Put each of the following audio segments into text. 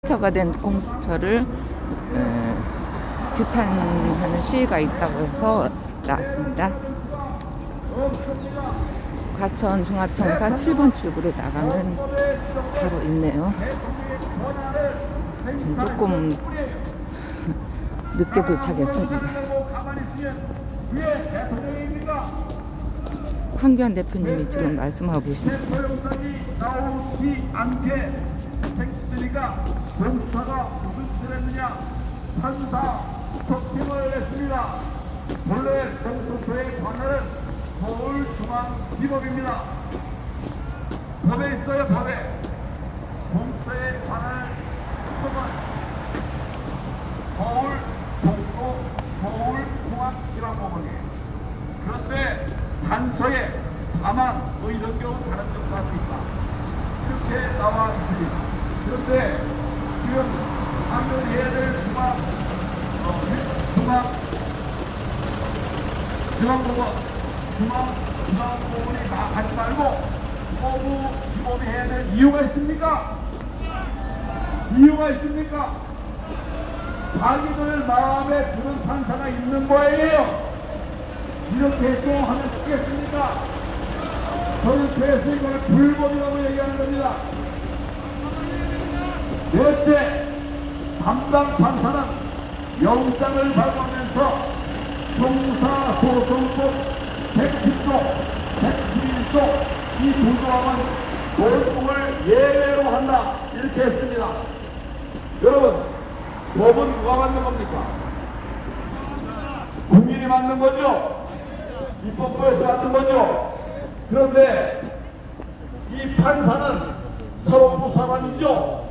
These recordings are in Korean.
처가 된 공수처를 규탄하는 시위가 있다고 해서 나왔습니다. 과천 종합청사 7번 출구로 나가면 바로 있네요. 전 조금 늦게 도착했습니다. 황교안 대표님이 지금 말씀하고 계십니다. 공수처가 무슨 짓을 했느냐? 판사 스토킹을 했습니다. 본래 공수처의 관할은 서울중앙지법입니다. 법에 있어요, 법에. 공수처의 관할 수법은 서울 동도 서울중앙지방법원이에요. 그런데 단서에 다만 뭐 이런 경우 다른 경우가 있다. 이렇게 나와 있습니다. 그런데 지금 상근해야 될 중앙법원이 가지 말고 법이 해야 될 이유가 있습니까? 이유가 있습니까? 자기들 마음에 드는 판사가 있는 거예요. 이렇게 해서 하면 되겠습니까? 저는 그래서 이걸 불법이라고 얘기하는 겁니다. 넷째, 담당 판사는 영장을 발부하면서 형사소송법 110조, 111조 이 두 조항은 돌봄을 예외로 한다 이렇게 했습니다. 여러분, 법은 누가 만든 겁니까? 국민이 만든 거죠? 입법부에서 만든 거죠? 그런데 이 판사는 사법부 사람이죠?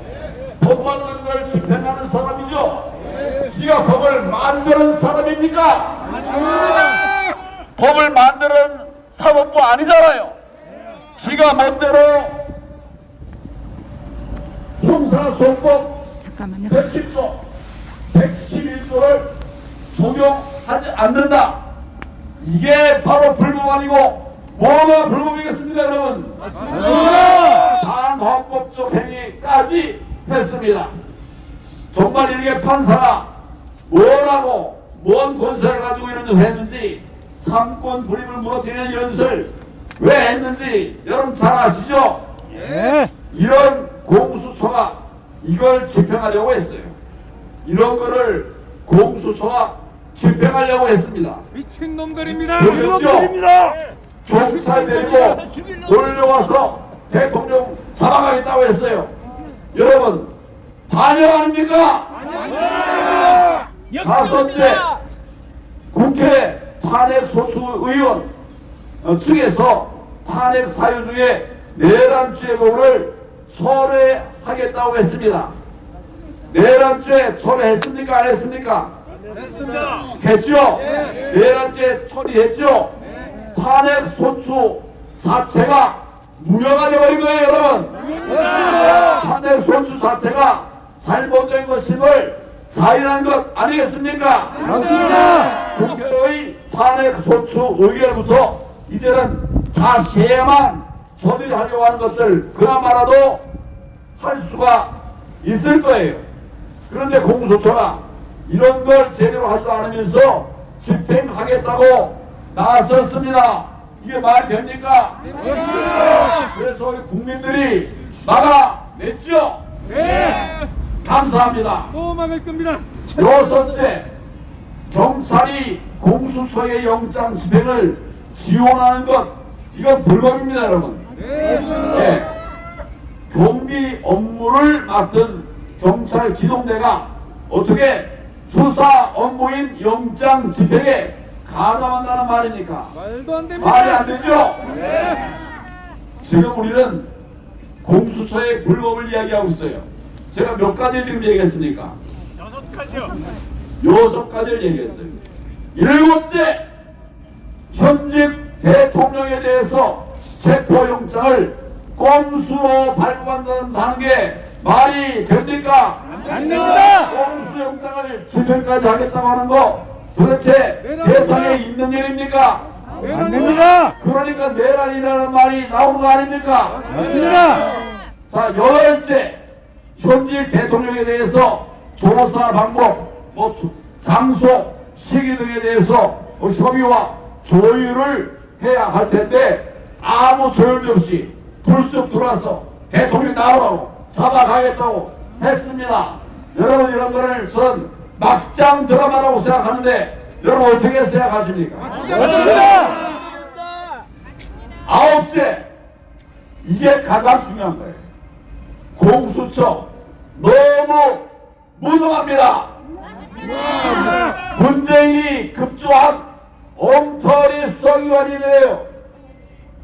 법 만든 걸 집행하는 사람이죠? 지가 법을 만드는 사람입니까? 법을 만드는 사법부 아니잖아요. 지가 멋대로 형사소송법 110조, 111조를 적용하지 않는다. 이게 바로 불법 아니고 뭐가 불법이겠습니까, 여러분? 맞습니다. 반헌법적 행위까지 했습니다. 정말 이렇게 판사가 뭐라고 뭔 권세를 가지고 이런 짓을 했는지, 삼권 분립을 무너뜨리는 이런 짓을 왜 했는지 여러분 잘 아시죠? 예. 이런 공수처가 이걸 집행하려고 했어요. 이런 거를 공수처가 집행하려고 했습니다. 미친놈들입니다. 미친놈들입니다. 조수사 내리고 돌려와서 대통령 잡아가겠다고 했어요. 여러분, 반역 아닙니까? 다섯째, 국회 탄핵소추의원 측에서 탄핵 사유 중에 내란죄고를 철회하겠다고 했습니다. 내란죄 철회했습니까? 안 했습니까? 했습니다. 했죠? 내란죄 처리했죠? 탄핵소추 자체가 무효가 되어버린 거예요, 여러분. 탄핵소추 자체가 잘못된 것임을 자인한 것 아니겠습니까? 맞습니다. 국회의 탄핵소추 의결부터 이제는 다시에만 저들이 하려고 하는 것들 그나마라도 할 수가 있을 거예요. 그런데 공수처가 이런 걸 제대로 하지도 않으면서 집행하겠다고 나섰습니다. 이게 말이 됩니까? 그래서 우리 국민들이 막아냈죠? 네. 감사합니다. 또 막을 겁니다. 여섯째, 경찰이 공수처의 영장 집행을 지원하는 것, 이건 불법입니다, 여러분. 네. 경비 업무를 맡은 경찰 기동대가 어떻게 수사 업무인 영장 집행에 가담한다는 말입니까? 말도 안 됩니다. 말이 안 되죠? 지금 우리는 공수처의 불법을 이야기하고 있어요. 제가 몇 가지를 지금 얘기했습니까? 6가지요. 6가지를 얘기했어요. 7째, 현직 대통령에 대해서 체포영장을 꼼수로 발부한다는 게 말이 됩니까? 안 됩니다. 꼼수영장을 집행까지 하겠다고 하는 거 도대체 세상에 있는 일입니까? 안 됩니다. 그러니까 내란이라는 말이 나오는 거 아닙니까? 맞습니다. 자, 8째, 현직 대통령에 대해서 조사 방법, 장소, 시기 등에 대해서 협의와 조율을 해야 할 텐데 아무 조율 없이 불쑥 들어와서 대통령 나오라고 잡아가겠다고 했습니다. 여러분 이런 거를 저는 막장 드라마라고 생각하는데 여러분 어떻게 생각하십니까? 맞습니다. 아홉째, 이게 가장 중요한 거예요. 공수처 너무 무능합니다. 문재인이 급조한 엉터리 수사기관이네요.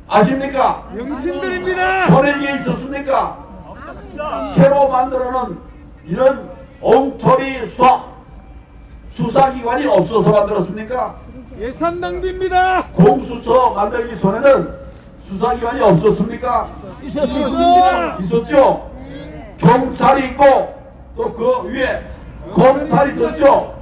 아십니까? 명신들입니다. 전에 이게 있었습니까? 새로 만들어놓은 이런 엉터리 수사기관이 없어서 만들었습니까? 예산 낭비입니다. 공수처 만들기 전에는 수사기관이 없었습니까? 있었습니다. 있었죠? 경찰이 있고 또 그 위에 검찰이 있었죠?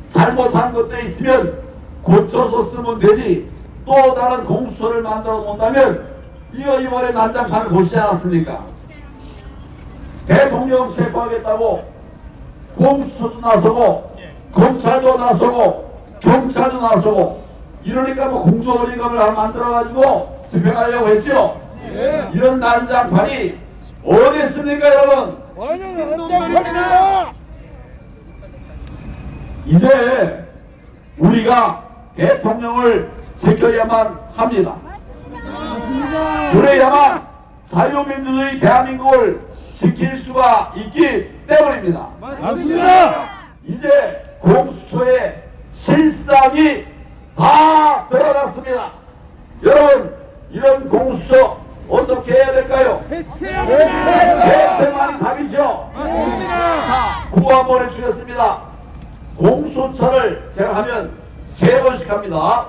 잘못한 것들이 있으면 고쳐서 쓰면 되지 또 다른 공수처를 만들어 놓는다면 이거 이번에 난장판을 보시지 않았습니까? 대통령 체포하겠다고 공수처도 나서고 검찰도 나서고 경찰도 나서고 이러니까 뭐 공정거리감을 하나 만들어가지고 집행하려고 했죠? 이런 난장판이 어디 있습니까 여러분? 이제 우리가 대통령을 지켜야만 합니다. 그래야만 자유민주주의 대한민국을 지킬 수가 있기 때문입니다. 맞습니다. 이제 공수처의 실상이 다 드러났습니다. 여러분 이런 공수처 어떻게 해야 될까요? 해체만 답이죠. 구호 한번 해주겠습니다. 공수처를 제가 하면 3번씩 합니다.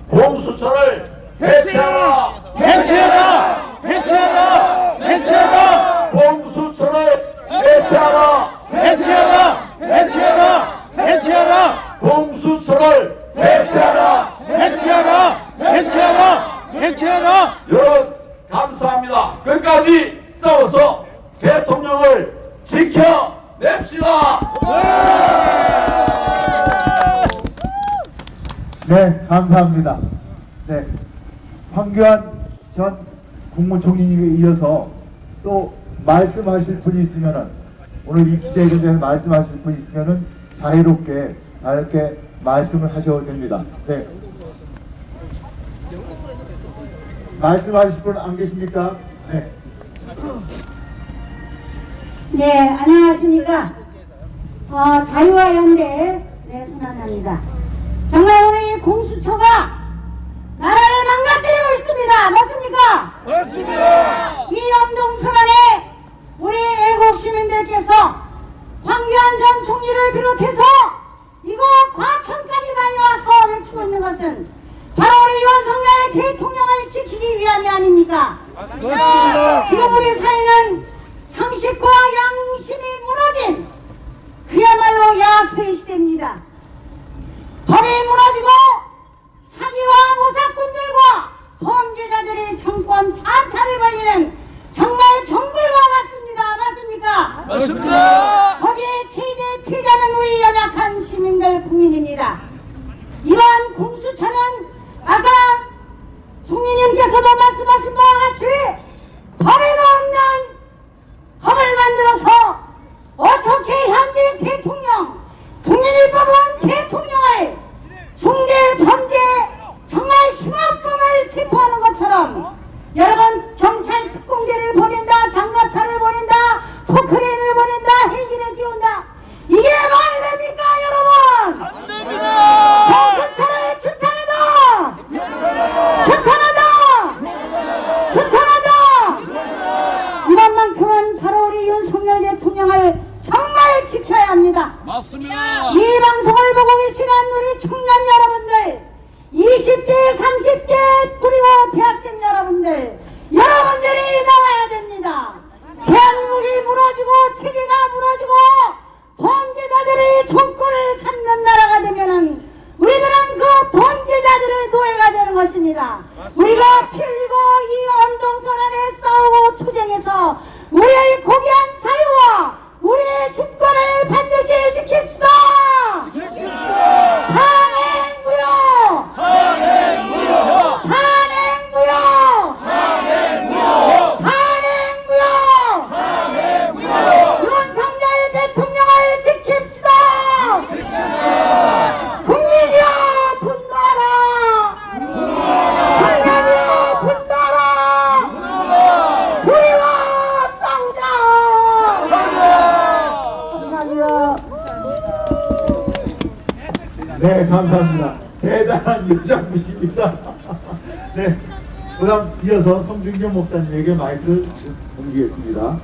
공수처를 해체하라! 해체하라! 해체하라! 해체하라! 공수처를 해체하라! 해체하라! 해체하라! 해체하라! 공수처를 해체하라! 해체하라! 해체하라! 해체하라! 여러분 감사합니다. 끝까지 싸워서 대통령을 지켜냅시다. 네, 감사합니다. 네, 황교안 전 국무총리님에 이어서 또 말씀하실 분이 있으면은 오늘 이 기자회견에 대해서 말씀하실 분이 있으면은 자유롭게 이렇게 말씀을 하셔도 됩니다. 네. 말씀하실 분 안 계십니까? 네. 네, 안녕하십니까. 자유와 연대 손한나입니다. 정말 오늘 이 공수처가 나라를 망가뜨리고 있습니다. 맞습니까? 맞습니다. 이 엄동선언에 우리 애국 시민들께서 황교안 전 총리를 비롯해서 이곳 과천까지 달려와서 외치고 있는 것은 바로 우리 윤석열 대통령을 지키기 위함이 아닙니까? 맞습니다. 지금 우리 사회는 상식과 양심이 무너진 그야말로 야수의 시대입니다. 법이 무너지고 사기와 모사꾼들과 범죄자들이 정권 찬탈을 벌이는 정말 정글과 같습니다. 맞습니까? 맞습니다. 거기에 최대 피해자는 우리 연약한 시민들 국민입니다. 이번 공수처는 아까 총리님께서도 말씀하신 바와 같이 법에도 없는 법을 만들어서 어떻게 현직 대통령, 국민이 뽑은 대통령을 중대 범죄 정말 흉악범을 체포하는 것처럼 여러분 경찰 특공대를 보낸다, 장갑차를 보낸다, 포크레인을 보낸다, 헬기를 끼운다. 이게 말이 됩니까 여러분? 안 됩니다. 공수처를 규탄하다! 규탄하다! 규탄하다! 이번만큼은 바로 우리 윤석열 대통령을 정말 지켜야 합니다. 맞습니다. 이 방송을 보고 계시는 우리 청년 여러분들, 20대, 30대 그리고 대학생 여러분들, 여러분들이 나와야 됩니다. 대한민국이 무너지고 체계가 무너지고 범죄자들이 정권을 잡는 나라가 되면은 우리들은 그 범죄자들의 노예가 되는 것입니다. 우리가 피 흘리고 이 언동선언에 싸우고 투쟁해서 우리의 고귀한 자유와 네, 감사합니다. 대단한 여장부십니다. 네, 그다음 이어서 성준경 목사님에게 마이크를 옮기겠습니다.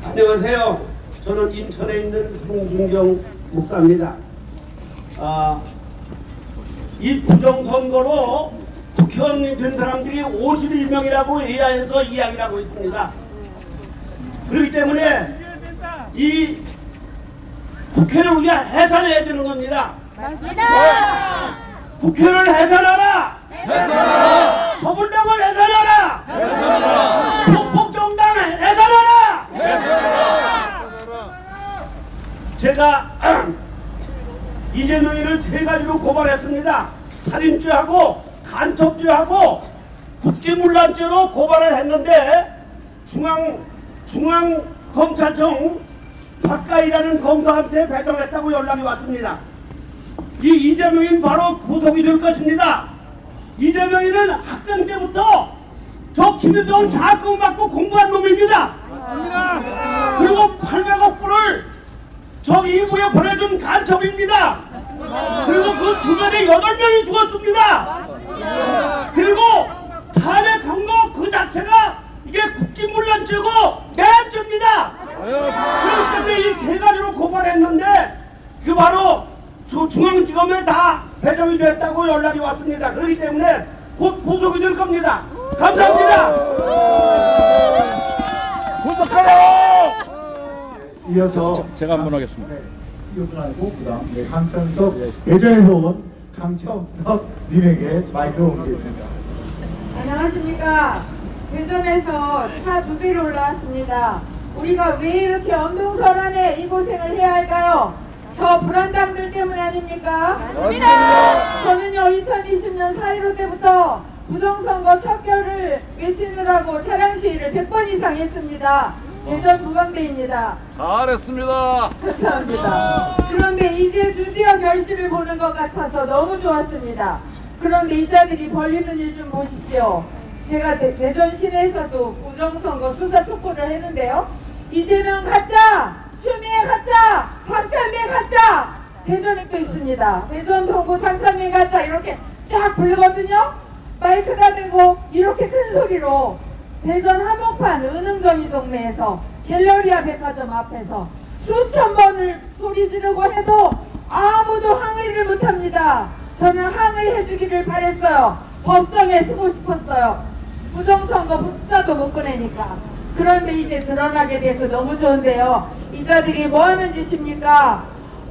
안녕하세요. 저는 인천에 있는 성준경 목사입니다. 이 부정선거로 국회의원이 된 사람들이 51명이라고 의아해서 이야기를 하고 있습니다. 그렇기 때문에 이 국회를 우리가 해산해야 되는 겁니다. 맞습니다. 국회를 해산하라! 더불당을 해산하라! 복정당 해산하라! 제가 이재명이를 세 가지로 고발했습니다. 살인죄하고 간첩죄하고 국기문란죄로 고발을 했는데 중앙검찰청 박가희라는 검사한테 배정했다고 연락이 왔습니다. 이 이재명이는 바로 구속이 될 것입니다. 이재명이는 학생 때부터 저 김일성 장학금 받고 공부한 놈입니다. 그리고 800억 불을 저 이부에 보내준 간첩입니다. 그리고 그 주변에 8명이 죽었습니다. 그리고 탄핵한 거 그 자체가 이게 국기문란죄고 내란죄입니다. 그렇기 때문에 이 세 가지로 고발했는데 그 바로 중앙지검에 다 배정이 됐다고 연락이 왔습니다. 그렇기 때문에 곧 구속이 될 겁니다. 감사합니다. 이어서 제가 한번 하겠습니다. 이어서 그다음 강천석 대전에서 온 강천석 님에게 마이크를 옮기겠습니다. 안녕하십니까. 대전에서 차 2대로 올라왔습니다. 우리가 왜 이렇게 엄동설안에 이 고생을 해야 할까요? 저 불안당들 때문에 아닙니까? 맞습니다. 저는요 2020년 4.15 때부터 부정선거 척결을 외치느라고 차량 시위를 100번 이상 했습니다. 대전 부방대입니다. 잘했습니다. 감사합니다. 그런데 이제 드디어 결실을 보는 것 같아서 너무 좋았습니다. 그런데 이 자들이 벌리는 일 좀 보십시오. 제가 대전 시내에서도 부정선거 수사 촉구를 했는데요. 이재명 가짜, 추미애 가짜, 박찬대 가짜, 대전에 또 있습니다. 대전 동구 장창민 가짜 이렇게 쫙 부르거든요. 마이크다 대고 이렇게 큰 소리로 대전 한복판 은흥정이 동네에서 갤러리아 백화점 앞에서 수천 번을 소리 지르고 해도 아무도 항의를 못합니다. 저는 항의해주기를 바랬어요. 법정에 서고 싶었어요. 부정선거 숫자도 못 꺼내니까. 그런데 이제 드러나게 돼서 너무 좋은데요. 이 자들이 뭐 하는 짓입니까?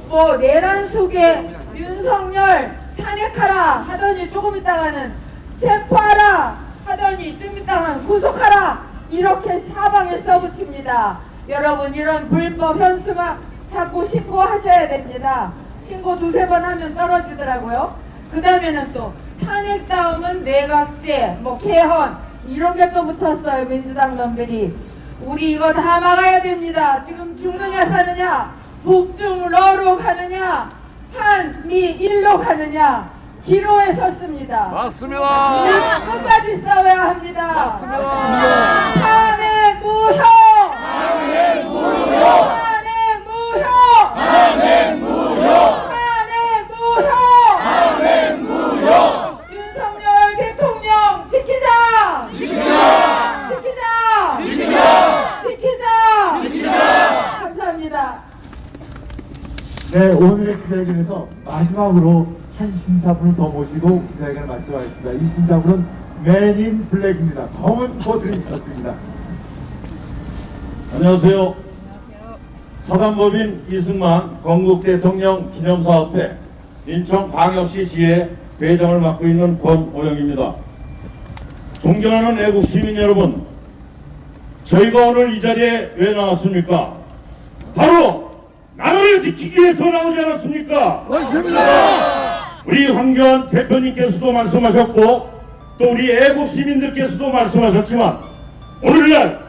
뭐 내란 속에 윤석열 탄핵하라 하더니 조금 있다가는 체포하라 하더니 좀 있다가는 구속하라 이렇게 사방에 써붙입니다. 여러분 이런 불법 현수막 자꾸 신고하셔야 됩니다. 신고 2-3번 하면 떨어지더라고요. 그 다음에는 또 탄핵 다음은 내각제, 뭐 개헌 이런 게 또 붙었어요. 민주당 놈들이. 우리 이거 다 막아야 됩니다. 지금 죽느냐 사느냐, 북중러로 가느냐, 한미일로 가느냐 기로에 섰습니다. 맞습니다. 끝까지 싸워야 합니다. 맞습니다. 탄핵 무효! 탄핵 무효! 탄핵 무효! 탄핵 무효! 탄핵 무효! 탄핵 무효! 윤석열 대통령 지키자! 지키자! 지키자! 지키자! 지키자! 지키자! 감사합니다. 네, 오늘의 기자회견에서 마지막으로 한 신사분을 더 모시고 기자회견을 말씀하겠습니다. 이 신사분은 맨인 블랙입니다. 검은 코트를 입혔습니다. 안녕하세요. 사단법인 이승만 건국대통령 기념사업회 인천광역시 지회 회장을 맡고 있는 권오영입니다. 존경하는 애국 시민 여러분, 저희가 오늘 이 자리에 왜 나왔습니까? 바로 나라를 지키기 위해서 나오지 않았습니까? 맞습니다. 우리 황교안 대표님께서도 말씀하셨고 또 우리 애국 시민들께서도 말씀하셨지만 오늘날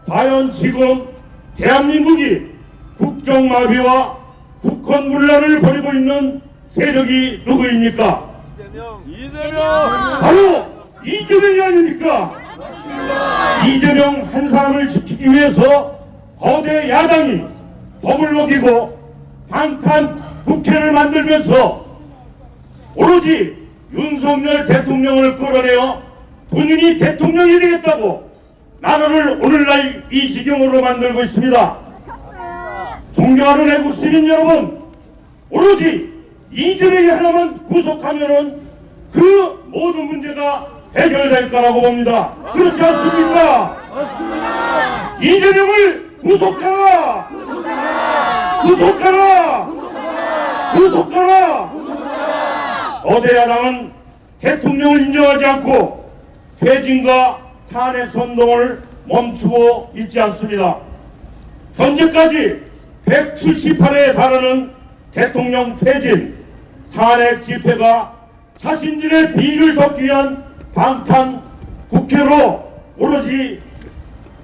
과연 지금 대한민국이 국정마비와 국헌문란을 벌이고 있는 세력이 누구입니까? 이재명. 바로 이재명이 아닙니까? 이재명 한 사람을 지키기 위해서 거대 야당이 법을 어기고 방탄 국회를 만들면서 오로지 윤석열 대통령을 끌어내어 본인이 대통령이 되겠다고 나라를 오늘날 이 지경으로 만들고 있습니다. 존경하는 애국 시민 여러분, 오로지 이재명이 하나만 구속하면은 그 모든 문제가 해결될 거라고 봅니다. 그렇지 않습니까? 맞습니다. 이재명을 구속하라! 구속하라! 구속하라! 거대 야당은 대통령을 인정하지 않고 퇴진과 탄핵 선동을 멈추고 있지 않습니다. 현재까지 178회에 달하는 대통령 퇴진, 탄핵 집회가 자신들의 비리를 덮기 위한 방탄 국회로 오로지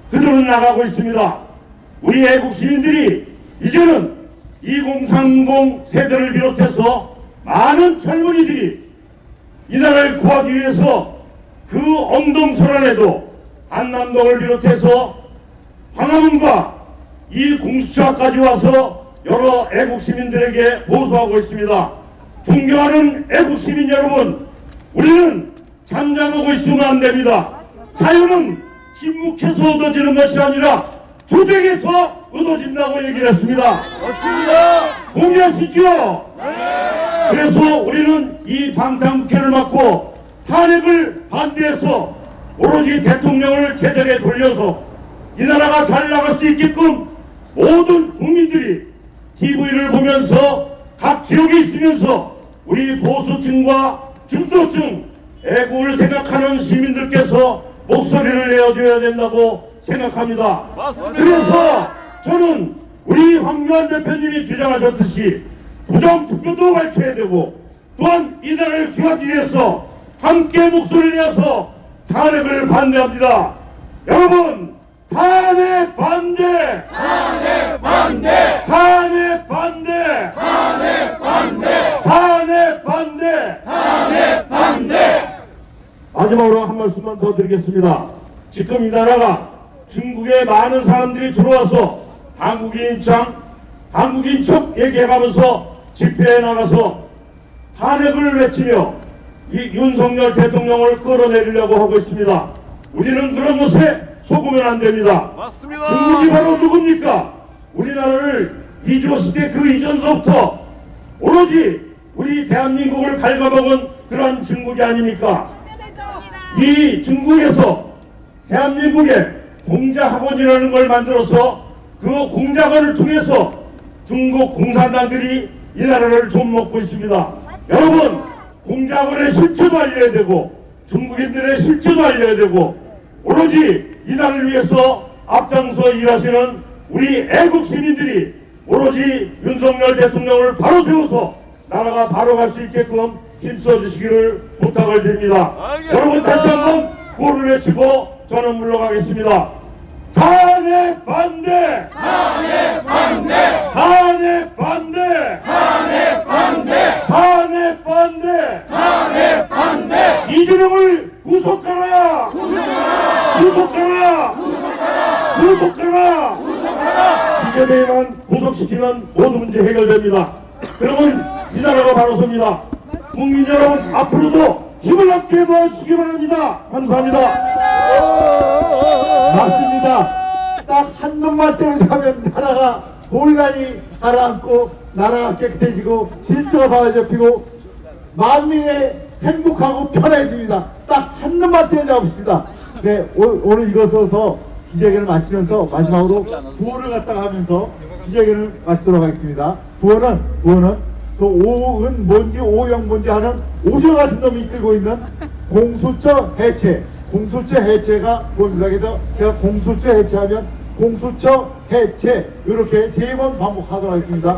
그들은 나가고 있습니다. 우리 애국 시민들이 이제는 2030 세대를 비롯해서 많은 젊은이들이 이 나라를 구하기 위해서 그 엉덩설안에도 한남동을 비롯해서 광화문과 이 공수처까지 와서 여러 애국 시민들에게 호소하고 있습니다. 존경하는 애국 시민 여러분, 우리는 잠잠하고 있으면 안 됩니다. 자유는 침묵해서 얻어지는 것이 아니라 투쟁해서 얻어진다고 얘기를 했습니다. 맞습니다. 동의하시죠? 네. 그래서 우리는 이 방탄국회를 막고 탄핵을 반대해서 오로지 대통령을 제자리에 돌려서 이 나라가 잘 나갈 수 있게끔 모든 국민들이 TV를 보면서 각 지역에 있으면서 우리 보수층과 중도층, 애국을 생각하는 시민들께서 목소리를 내어줘야 된다고 생각합니다. 맞습니다. 그래서 저는 우리 황교안 대표님이 주장하셨듯이 부정투표도 밝혀야 되고 또한 이 나라를 기하기 위해서 함께 목소리를 내어서 탄핵을 반대합니다. 여러분, 탄핵 반대! 탄핵 반대! 탄핵 반대! 탄핵 반대! 탄핵 반대! 탄핵 반대! 마지막으로 한 말씀만 더 드리겠습니다. 지금 이 나라가 중국에 많은 사람들이 들어와서 한국인 척 얘기해가면서 집회에 나가서 탄핵을 외치며 이 윤석열 대통령을 끌어내리려고 하고 있습니다. 우리는 그런 것에 속으면 안 됩니다. 맞습니다. 중국이 바로 누굽니까? 우리나라를 이조시대 그 이전서부터 오로지 우리 대한민국을 갉아먹은 그런 중국이 아닙니까? 이 중국에서 대한민국에 공자학원이라는 걸 만들어서 그 공자학원을 통해서 중국 공산당들이 이 나라를 좀 먹고 있습니다. 여러분, 공자학원의 실체도 알려야 되고 중국인들의 실체도 알려야 되고 오로지 이 나라를 위해서 앞장서 일하시는 우리 애국 시민들이 오로지 윤석열 대통령을 바로 세워서 나라가 바로 갈 수 있게끔 힘써 주시기를 부탁을 드립니다. 알겠습니다. 여러분 다시 한번 구호를 외치고 저는 물러가겠습니다. 탄핵 반대! 탄핵 반대! 탄핵 반대! 탄핵 반대! 탄핵 반대! 탄핵 반대! 이재명을 구속하라! 구속하라! 구속하라! 구속하라! 구속하라! 구속하라! 이재명만 구속시키면 모든 문제 해결됩니다. 그러면 이 나라가 바로 섭니다. 국민 여러분, 앞으로도 힘을 함께 모아주시기 바랍니다. 감사합니다. 맞습니다. 딱 한 놈만 때문에 나라가 골간이 가라앉고 나라가 깨끗해지고 질서가 바로잡히고 만민의 행복하고 편해집니다. 딱 한 놈만 때려잡읍시다. 네, 오늘 이것으로서 기자회견을 마치면서 마지막으로 구호를 갖다가 하면서 기자회견을 마치도록 하겠습니다. 구호는 저 오은 뭔지 오영 뭔지 하는 오저 같은 놈이 이끌고 있는 공수처 해체. 공수처 해체가 뭡니까? 그래서 제가 공수처 해체하면 공수처 해체 이렇게 3번 반복하도록 하겠습니다.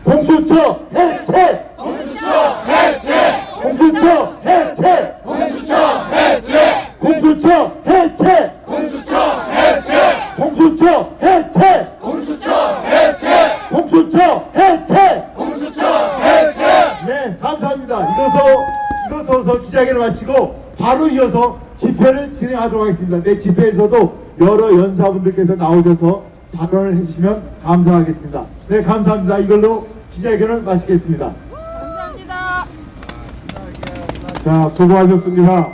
공수처 해체! 공수처 해체! 공수처 해체! 공수처 해체! 공수처 해체! 공수처 해체! 공수처 해체! 공수처 해체! 공수처 해체! 공수처 해체! 네, 감사합니다. 이것으로서 기자회견을 마치고 바로 이어서 집회를 진행하도록 하겠습니다. 네, 집회에서도 여러 연사분들께서 나오셔서 발언을 해주시면 감사하겠습니다. 네, 감사합니다. 이걸로 기자회견을 마치겠습니다. 감사합니다. 자, 수고하셨습니다.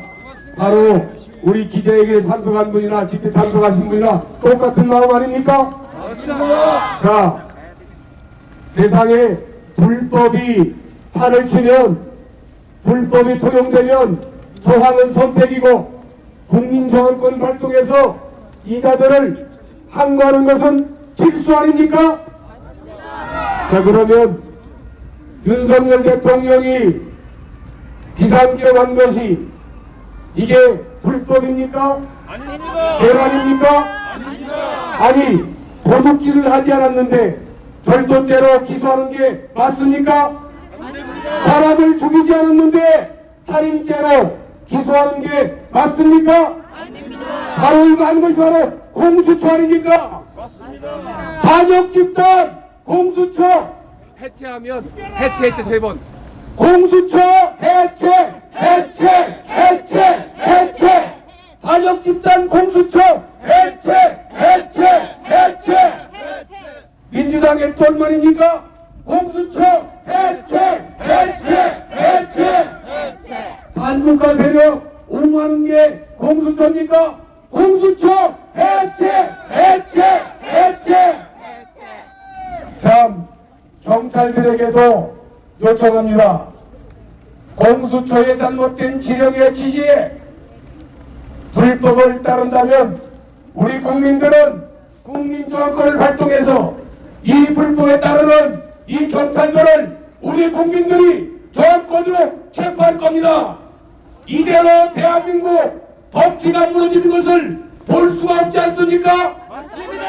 바로 우리 기자회견에 참석한 분이나 집회 참석하신 분이나 똑같은 마음 아닙니까? 맞습니다. 자, 세상에 불법이 판을 치면, 불법이 통용되면 저항은 선택이고, 국민저항권 발동해서 이자들을 항거하는 것은 필수 아닙니까? 자, 그러면 윤석열 대통령이 비상기록한 것이 이게 불법입니까? 아닙니다. 계란입니까? 아닙니다. 아니, 도둑질을 하지 않았는데 절도죄로 기소하는 게 맞습니까? 아닙니다. 사람을 죽이지 않았는데 살인죄로 기소하는 게 맞습니까? 아닙니다. 바로 이거 하는 것이 바로 공수처 아닙니까? 맞습니다. 반역 집단 공수처 해체하면 해체 3번. 공수처 해체 반역 집단 공수처 해체 민주당의 또 말입니까? 공수처 해체 반국가 세력 옹호하는 게 공수처입니까? 공수처 해체 참 경찰들에게도 요청합니다. 공수처의 잘못된 지령에 지시에 불법을 따른다면 우리 국민들은 국민저항권을 발동해서 이 불법에 따르는 이 경찰들을 우리 국민들이 저항권으로 체포할 겁니다. 이대로 대한민국 법치가 무너지는 것을 볼 수가 없지 않습니까? 맞습니다.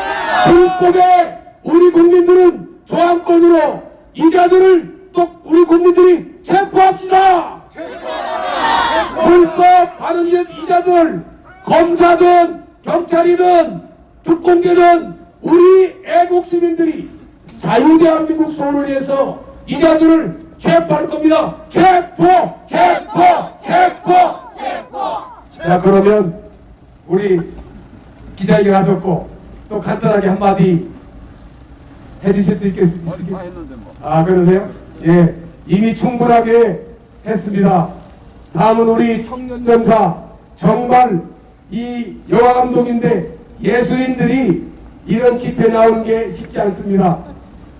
불법에 우리 국민들은 저항권으로 이자들을 또 우리 국민들이 체포합시다. 불법 하는 이자들, 검사든 경찰이든 특공대든 우리 애국 시민들이 자유대한민국 소원을 위해서 이자들을 체포할 겁니다. 체포. 자, 그러면 우리 기자회견 하셨고 또 간단하게 한마디 해주실 수 있겠습니까? 아, 그러세요? 예, 이미 충분하게 했습니다. 다음은 우리 청년연사, 정말 이 영화감독인데 예술인들이 이런 집회 나오는 게 쉽지 않습니다.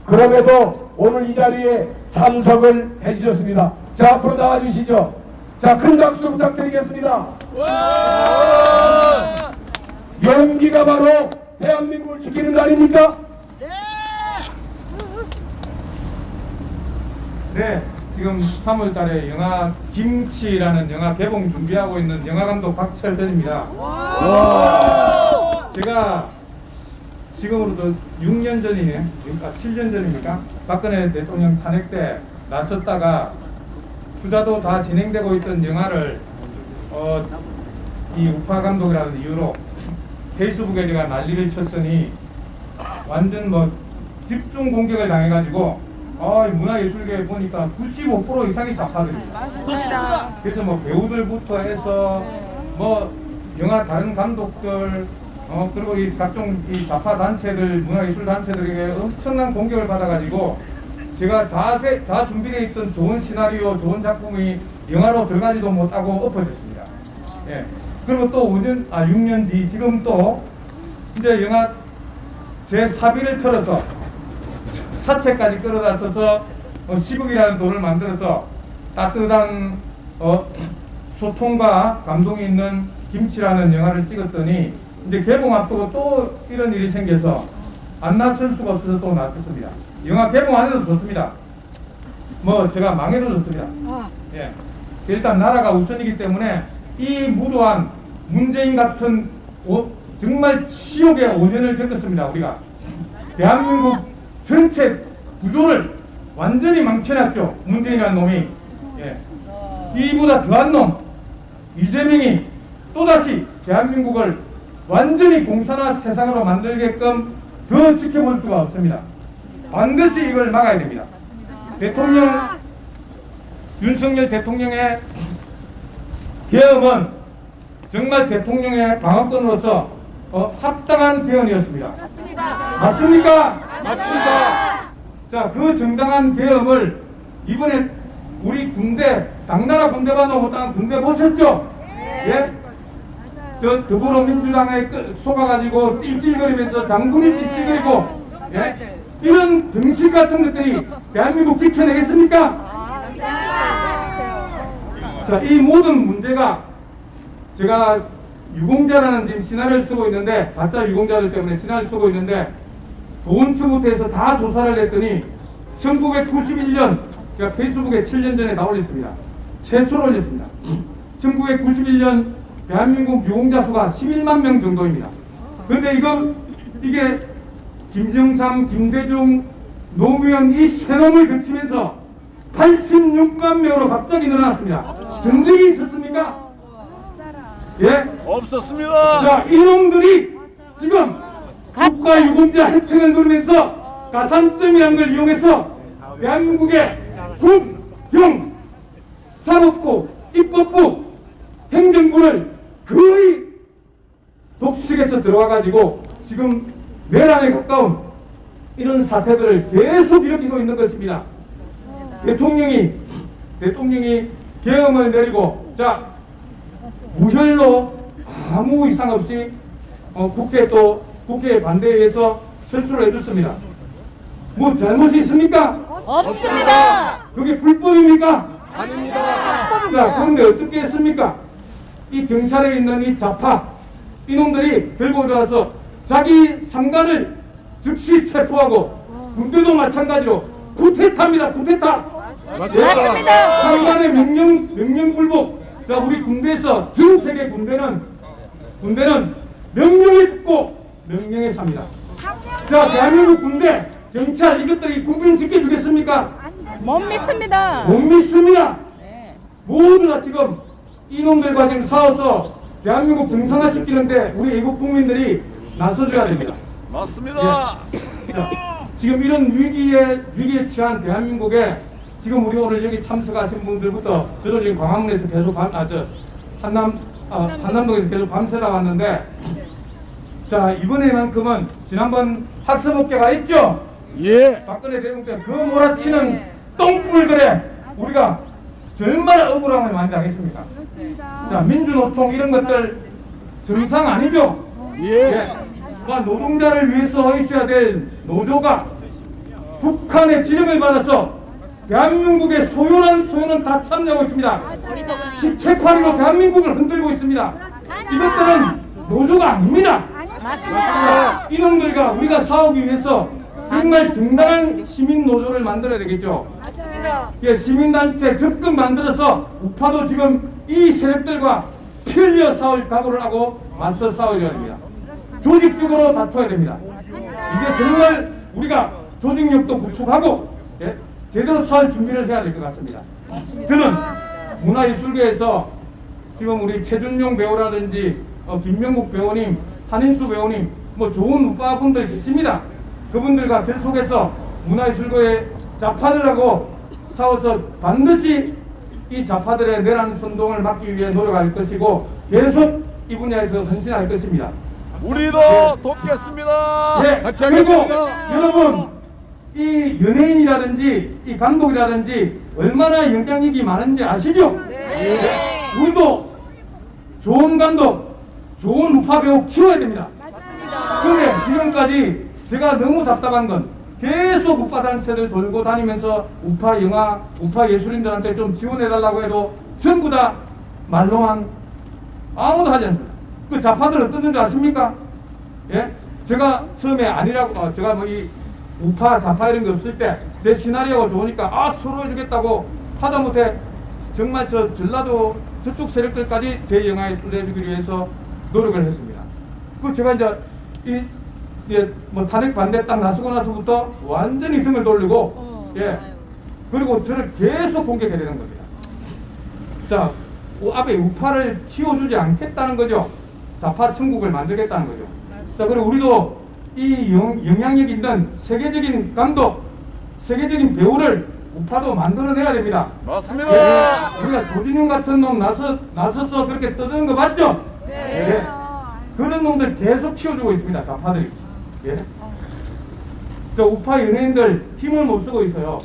그럼에도 오늘 이 자리에 참석을 해주셨습니다. 자, 앞으로 나와주시죠. 자, 큰 박수 부탁드리겠습니다. 용기가 바로 대한민국을 지키는 거 아닙니까? 네, 지금 3월달에 영화 김치라는 영화 개봉 준비하고 있는 영화감독 박철현입니다. 제가 지금으로도 6년 전이네, 그러니까 7년 전입니까? 박근혜 대통령 탄핵 때 나섰다가 투자도 다 진행되고 있던 영화를 이 우파 감독이라는 이유로 페이스북에 제가 난리를 쳤더니 완전 뭐 집중 공격을 당해가지고 문화예술계에 보니까 95% 이상이 좌파들입니다. 맞습니다. 그래서 뭐 배우들부터 해서 뭐 영화 다른 감독들 그리고 이 각종 이 좌파 단체들, 문화예술 단체들에게 엄청난 공격을 받아가지고 제가 다 준비되어 있던 좋은 시나리오, 좋은 작품이 영화로 들어가지도 못하고 엎어졌습니다. 예. 그리고 또 6년 뒤 지금 또 이제 영화 제 사비를 털어서 사채까지 끌어다 써서 10억이라는 돈을 만들어서 따뜻한 소통과 감동이 있는 김치라는 영화를 찍었더니 이제 개봉 앞두고 또 이런 일이 생겨서 안 났을 수가 없어서 또 났었습니다. 영화 개봉 안 해도 좋습니다. 뭐 제가 망해도 좋습니다. 예. 일단 나라가 우선이기 때문에 이 무도한 문재인 같은 정말 치욕의 5년을 겪었습니다. 우리가 대한민국 전체 구조를 완전히 망쳐놨죠. 문재인이라는 놈이. 예. 이보다 더한 놈 이재명이 또다시 대한민국을 완전히 공산화 세상으로 만들게끔 더 지켜볼 수가 없습니다. 반드시 이걸 막아야 됩니다. 윤석열 대통령의 계엄은 정말 대통령의 방어권으로서 합당한 대응이었습니다. 맞습니다. 맞습니까? 맞습니다. 자, 그 정당한 계엄을 이번에 우리 군대, 당나라 군대만도 못한 군대 보셨죠? 예? 저 더불어민주당에 속아가지고 찔찔거리면서 장군이 찔찔거리고, 예? 이런 병신 같은 것들이 대한민국 지켜내겠습니까? 자, 이 모든 문제가 제가 유공자라는 지금 신화를 쓰고 있는데, 가짜 유공자들 때문에 신화를 쓰고 있는데, 보건처부터 해서 다 조사를 했더니 1991년 제가 페이스북에 7년 전에 다 올렸습니다. 최초로 올렸습니다. 1991년 대한민국 유공자 수가 11만 명 정도입니다. 그런데 이게 김정삼, 김대중, 노무현 이 세 놈을 거치면서 86만 명으로 갑자기 늘어났습니다. 전쟁이 있었습니까? 예? 없었습니다. 자, 이놈들이 지금 국가 유공자 혜택을 누리면서 가산점이라는 걸 이용해서 대한민국의 군, 경, 사법부, 입법부, 행정부를 거의 독식해서 들어와가지고 지금 내란에 가까운 이런 사태들을 계속 일으키고 있는 것입니다. 대통령이 계엄을 내리고, 자, 무혈로 아무 이상 없이 국회 반대에 의해서 철수를 해줬습니다. 뭐 잘못이 있습니까? 없습니다. 그게 불법입니까? 아닙니다. 자, 그런데 어떻게 했습니까? 이 경찰에 있는 이 좌파 이놈들이 들고 일어나서 자기 상관을 즉시 체포하고, 군대도 마찬가지로 쿠데타입니다. 쿠데타. 맞습니다. 상관의 명령 불복. 자, 우리 군대에서 전 세계 군대는 명령에 듣고 명령에 삽니다. 자, 대한민국 군대, 경찰 이것들이 국민 지켜주겠습니까? 못 믿습니다. 못 믿습니다. 모두 다 지금 이놈들과 지금 싸워서 대한민국 정상화시키는데 우리 애국 국민들이 나서줘야 됩니다. 맞습니다. 예. 자, 지금 이런 위기에 처한 대한민국에 지금 우리 오늘 여기 참석하신 분들부터 저도 지금 광화문에서 계속 한남동에서 계속 밤새다 왔는데, 자, 이번에만큼은 지난번 학습업계가 있죠? 예. 박근혜 대통령 때 그 몰아치는 똥불들에 우리가 얼마나 억울함을 많이 당했습니까? 자, 민주노총 이런 것들 정상 아니죠? 예. 노동자를 위해서 있어야 될 노조가 북한의 지령을 받아서 대한민국의 소요는 다 참여하고 있습니다. 시체파리로 대한민국을 흔들고 있습니다. 이것들은 노조가 아닙니다. 맞습니다. 이놈들과 우리가 싸우기 위해서 정말 정당한 시민 노조를 만들어야 되겠죠. 예, 시민단체 적극 만들어서 우파도 지금 이 세력들과 피 흘려 싸울 각오를 하고 맞서 싸워야 됩니다. 조직적으로 다퉈야 됩니다. 이제 정말 우리가 조직력도 구축하고, 예, 제대로 싸울 준비를 해야 될 것 같습니다. 저는 문화예술계에서 지금 우리 최준용 배우라든지 김명국 배우님, 한인수 배우님, 뭐 좋은 우파분들이 계십니다. 그분들과 결속해서 문화예술계의 좌파들하고 싸워서 반드시 이 좌파들의 내란 선동을 막기 위해 노력할 것이고 계속 이 분야에서 헌신할 것입니다. 우리도 돕겠습니다. 예, 같이 그리고 하겠습니다. 여러분, 이 연예인이라든지 이 감독이라든지 얼마나 영향력이 많은지 아시죠? 네. 우리도 좋은 감독, 좋은 우파 배우 키워야 됩니다. 그런데 지금까지 제가 너무 답답한 건 계속 우파 단체를 돌고 다니면서 우파 영화, 우파 예술인들한테 좀 지원해달라고 해도 전부 다 말로만 아무도 하지 않습니다. 그 좌파들 어떤 줄 아십니까? 예? 제가 처음에 아니라고, 제가 뭐 이 우파, 좌파 이런 게 없을 때 제 시나리오가 좋으니까 서로 해주겠다고 하다못해 정말 저 전라도 저쪽 세력들까지 제 영화에 출연해주기 위해서 노력을 했습니다. 그 제가 이제 뭐 탄핵 반대 딱 나서고 나서부터 완전히 등을 돌리고, 예, 그리고 저를 계속 공격해야 되는 겁니다. 자, 앞에 우파를 키워주지 않겠다는 거죠. 좌파 천국을 만들겠다는 거죠. 자, 그리고 우리도 이 영향력 있는 세계적인 감독, 세계적인 배우를 우파도 만들어내야 됩니다. 맞습니다. 예, 우리가 조진웅 같은 놈 나서서 그렇게 떠드는 거 맞죠? 네. 예, 그런 놈들 계속 키워주고 있습니다. 좌파들이. 예. 저 우파 연예인들 힘을 못 쓰고 있어요.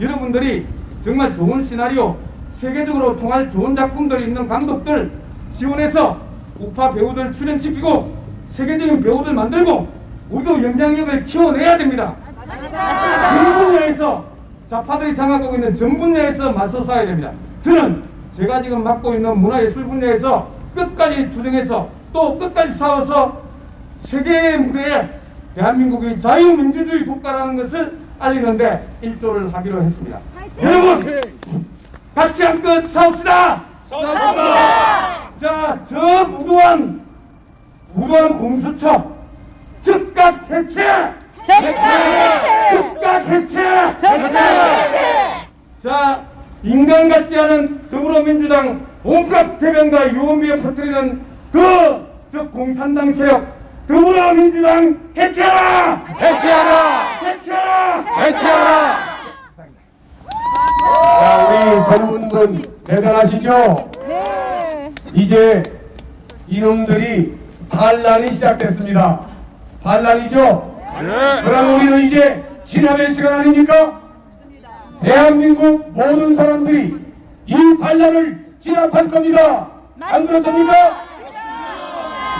여러분들이 정말 좋은 시나리오, 세계적으로 통할 좋은 작품들이 있는 감독들 지원해서 우파 배우들 출연시키고 세계적인 배우들 만들고 우리도 영향력을 키워내야 됩니다. 그 분야에서 좌파들이 장악하고 있는 전 분야에서 맞서 싸워야 됩니다. 저는 제가 지금 맡고 있는 문화예술 분야에서 끝까지 투쟁해서 또 끝까지 싸워서 세계 무대에 대한민국이 자유민주주의 국가라는 것을 알리는데 일조를 하기로 했습니다. 여러분 같이 한껏 싸웁시다. 자, 저 무도한 공수처 즉각 해체! 즉각 해체! 자, 인간 같지 않은 더불어민주당 온갖 대변과 유언비에 퍼뜨리는 저 공산당 세력 더불어민주당 해체하라! 해체하라! 해체하라! 해체하라! 자, 우리 젊은분 대단하시죠? 네. 이제 이놈들이 반란이 시작됐습니다. 반란이죠? 네. 그럼 우리는 이제 진압의 시간 아닙니까? 대한민국 모든 사람들이 이 반란을 진압할 겁니다. 안 그렇습니까?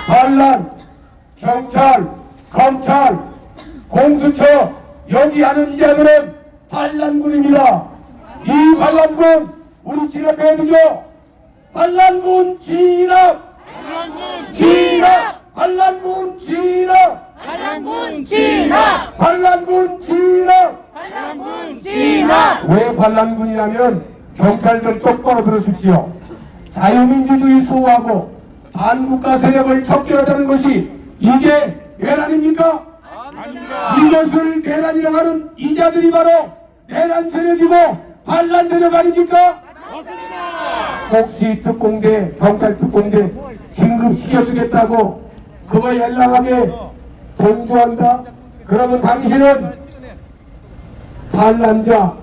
반란, 경찰, 검찰, 공수처 여기 하는 이자들은 반란군입니다. 이 반란군 우리 진압해야 되죠? 반란군 진압! 진압! 반란군 진압! 반란군 진압! 반란군 진압! 반란군 진압! 왜 반란군이라면 경찰들 똑바로 들으십시오. 자유민주주의 수호하고 반국가 세력을 척결하자는 것이 이게 내란입니까? 이것을 내란이라고 하는 이자들이 바로 내란 세력이고 반란 세력 아닙니까? 혹시 특공대, 경찰 특공대 진급시켜주겠다고 그거 연락하게 동조한다? 그러면 당신은 반란자,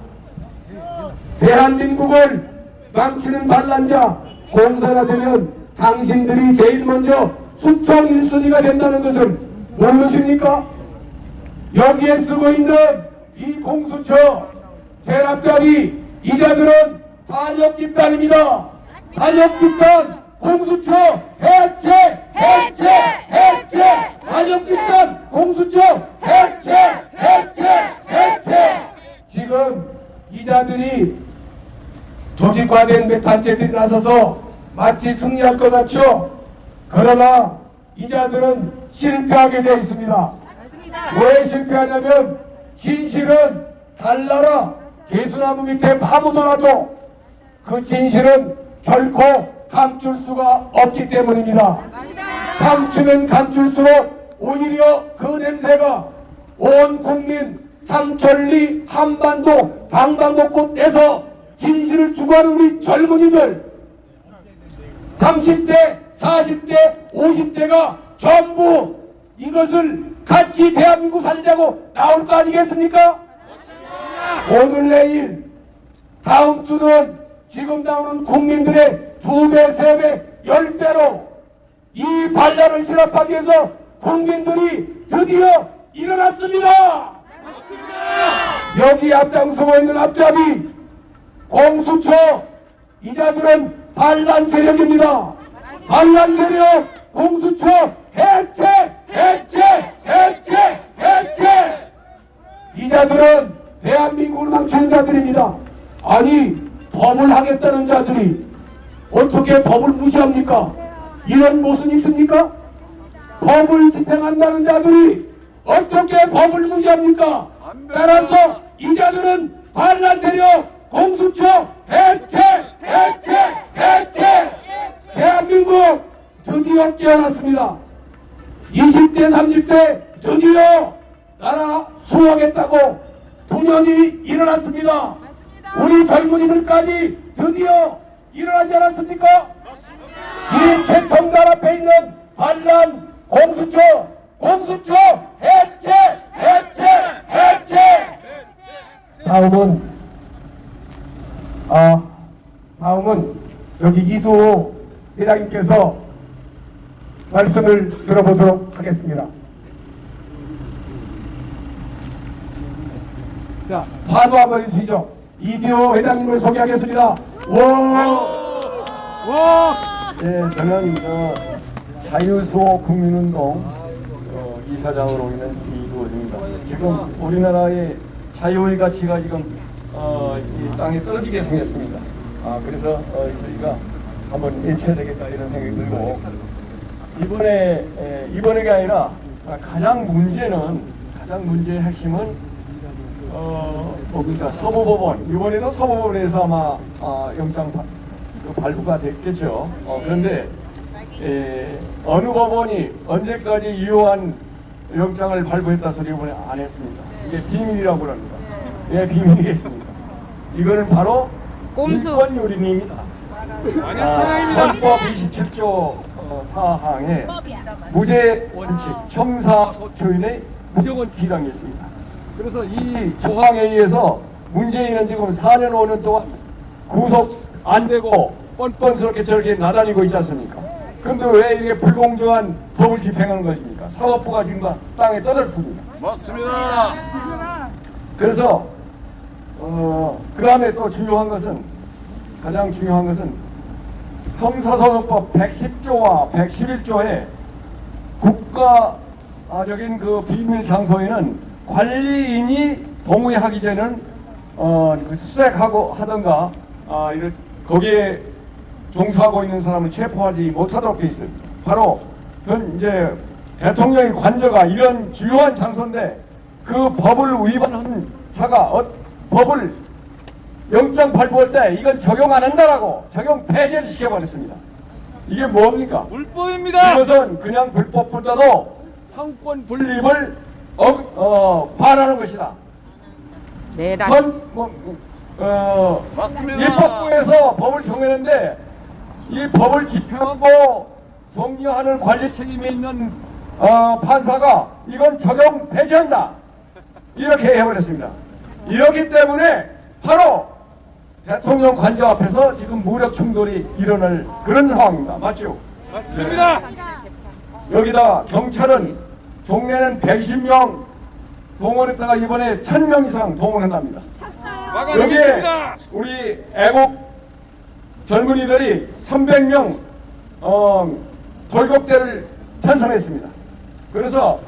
대한민국을 망치는 반란자, 공사가 되면 당신들이 제일 먼저 수청 1순위가 된다는 것을 모르십니까? 여기에 쓰고 있는 이 공수처 대납자리 이자들은 반역 집단입니다. 반역 집단 공수처 해체 해체 해체 반역 집단 공수처 해체 해체 해체. 지금 이자들이 조직화된 단체들이 나서서 마치 승리할 것 같죠? 그러나 이자들은 실패하게 되어 있습니다. 왜 실패하냐면 진실은 달나라 개수나무 밑에 파묻어놔도 그 진실은 결코 감출 수가 없기 때문입니다. 감추면 감출수록 오히려 그 냄새가 온 국민 삼천리 한반도 방방곡 곳에서 진실을 추구하는 우리 젊은이들 30대 40대 50대가 전부 이것을 같이 대한민국 살자고 나올 거 아니겠습니까? 오늘 내일 다음 주는 지금 나오는 국민들의 2배, 3배, 10배로 이 반란을 진압하기 위해서 국민들이 드디어 일어났습니다. 여기 앞장서고 있는 앞잡이 공수처 이자들은 반란 세력입니다. 반란 세력 공수처 해체 해체 해체 해체. 이자들은 대한민국을 망치는 자들입니다. 아니 법을 하겠다는 자들이 어떻게 법을 무시합니까? 이런 모순이 있습니까? 법을 집행한다는 자들이 어떻게 법을 무시합니까? 따라서 이 자들은 반란 세력 공수처 해체 해체 해체. 대한민국 드디어 깨어났습니다. 20대 30대 드디어 나라 수호하겠다고 분연이 일어났습니다. 우리 젊은이들까지 드디어 일어나지 않았습니까? 이 채통단 앞에 있는 반란 공수처 해체 해체 해체. 다음은 여기 이두호 회장님께서 말씀을 들어보도록 하겠습니다. 자, 화도 한번 해주시죠. 이디오 회장님을 소개하겠습니다. 네, 저는 자유수호 국민운동 이사장으로 있는 이두원입니다. 지금 우리나라의 자유의 가치가 지금 이 땅에 떨어지게 생겼습니다. 그래서 저희가 한번 외쳐야 되겠다 이런 생각이 들고 이번에가 아니라 가장 문제의 핵심은 그러니까 서부법원 이번에도 서부법원에서 아마 영장 발부가 됐겠죠. 그런데 어느 법원이 언제까지 유효한 영장을 발부했다 소리 이번에 안 했습니다. 이게 비밀이라고 합니다. 왜 비밀이겠습니까? 이거는 바로 인권유린입니다. 헌법 27조 사항에 무죄 원칙, 형사소추인의 무죄원칙이라는 게 있습니다. 그래서 이 조항에 의해서 문재인은 지금 4년 5년 동안 구속 안 되고 뻔뻔스럽게 저렇게 나다니고 있지 않습니까? 그런데 왜 이렇게 불공정한 법을 집행하는 것입니까? 사법부가 지금 땅에 떠들습니다. 맞습니다. 그래서 그 다음에 또 가장 중요한 것은 형사소송법 110조와 111조에 국가적인 그 비밀 장소에는 관리인이 동의하기 전에는 수색하고 하던가 거기에 종사하고 있는 사람을 체포하지 못하도록 돼 있어요. 바로 이제 대통령의 관저가 이런 주요한 장소인데 그 법을 위반한 자가 법을 영장 발부할 때 이건 적용 안 한다라고 적용 폐지를 시켜버렸습니다. 이게 뭡니까? 불법입니다. 이것은 그냥 불법보다도 상권 분립을 반하는 것이다. 맞습니다. 입법부에서 법을 정했는데 이 법을 집행하고 정리하는 관리 책임이 있는 판사가 이건 적용 폐지한다 이렇게 해버렸습니다. 이렇기 때문에 바로 대통령 관저 앞에서 지금 무력 충돌이 일어날 그런 상황입니다. 맞죠? 맞습니다. 여기다 경찰은 종래는 120명 동원했다가 이번에 1000명 이상 동원한답니다. 여기에 우리 애국 젊은이들이 300명 돌격대를 편성했습니다. 그래서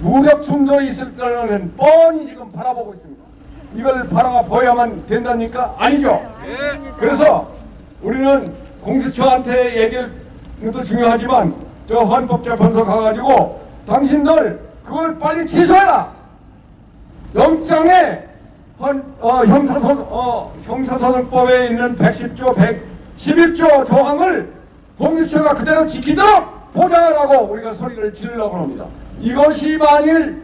무력 충돌이 있을 거는 뻔히 지금 바라보고 있습니다. 이걸 바라봐야만 된답니까? 아니죠. 그래서 우리는 공수처한테 얘기를 것도 중요하지만 저 헌법재판소 가가지고 당신들 그걸 빨리 취소해라. 영장에 형사소송법에 있는 110조, 111조 조항을 공수처가 그대로 지키도록 보장하라고 우리가 소리를 지르려고 합니다. 이것이 만일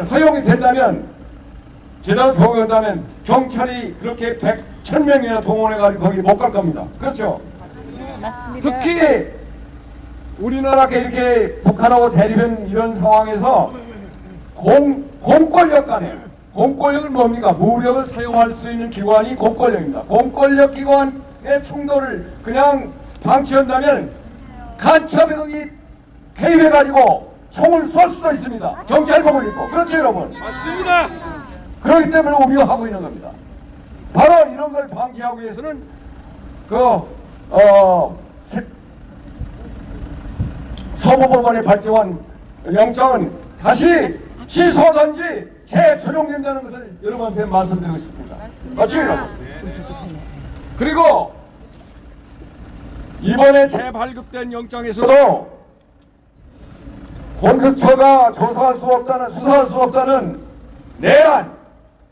허용이 된다면 제대로 적용한다면 경찰이 그렇게 1000명이나 동원해가지고 거기 못 갈 겁니다. 그렇죠? 맞습니다. 특히 우리나라가 이렇게 북한하고 대립한 이런 상황에서 공권력 간에 공권력은 뭡니까? 무력을 사용할 수 있는 기관이 공권력입니다. 공권력 기관의 충돌을 그냥 방치한다면 간첩이 개입해가지고 총을 쏠 수도 있습니다. 경찰복을 입고. 그렇죠 여러분? 맞습니다. 그렇기 때문에 우리가 하고 있는 겁니다. 바로 이런 걸 방지하기 위해서는 서부법원에 발표한 영장은 다시 취소하든지 재조정된다는 것을 여러분한테 말씀드리고 싶습니다. 맞죠 여러분? 그리고 이번에 재발급된 영장에서도 공수처가 수사할 수 없다는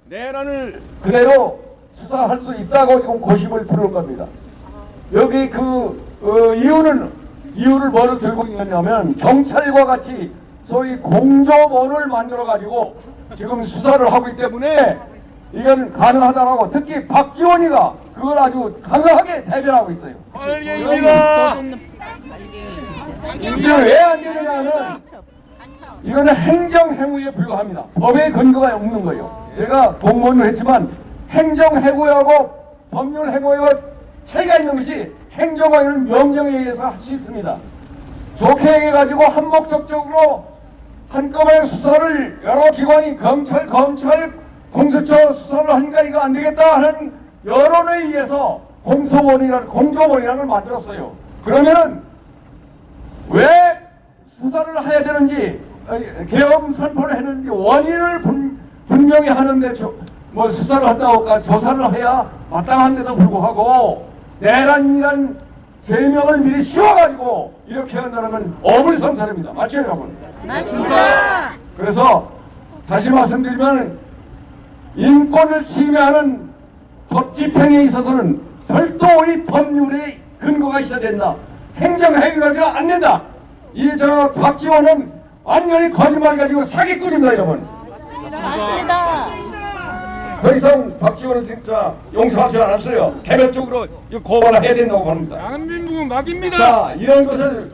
내란을 그대로 수사할 수 있다고 지금 고심을 부를 겁니다. 여기 이유를 뭐를 들고 있느냐면 경찰과 같이 소위 공조원을 만들어 가지고 지금 수사를 하고 있기 때문에 이건 가능하다라고 특히 박지원이가 그걸 아주 강하게 대변하고 있어요. 알겠습니다. 이게 왜 안 되느냐는 이거는 행정해무에 불과합니다. 법의 근거가 없는 거예요. 제가 공무원을 했지만 행정해고하고 법률해고하고 차이가 있는 것이 행정하는 명령에 의해서 할 수 있습니다. 좋게 해가지고 한목적적으로 한꺼번에 수사를 여러 기관이 검찰, 공수처 수사를 하니까 이거 안 되겠다 하는 여론에 의해서 공조원이라는 걸 만들었어요. 그러면은 왜 수사를 해야 되는지, 계엄 선포를 했는지 원인을 분명히 하는데 뭐 수사를 한다고 조사를 해야 마땅한데도 불구하고 내란이란 죄명을 미리 씌워가지고 이렇게 한다는 건 어불성설입니다. 맞죠, 여러분? 맞습니다. 그래서 다시 말씀드리면 인권을 침해하는 법 집행에 있어서는 별도의 법률의 근거가 있어야 된다. 행정행위가 안 된다. 이 저 박지원은 완전히 거짓말 가지고 사기꾼입니다, 여러분. 맞습니다. 더 이상 박지원은 진짜 용서하지 않았어요. 개별적으로 고발을 해야 된다고 봅니다. 대한민국은 막입니다. 자, 이런 것을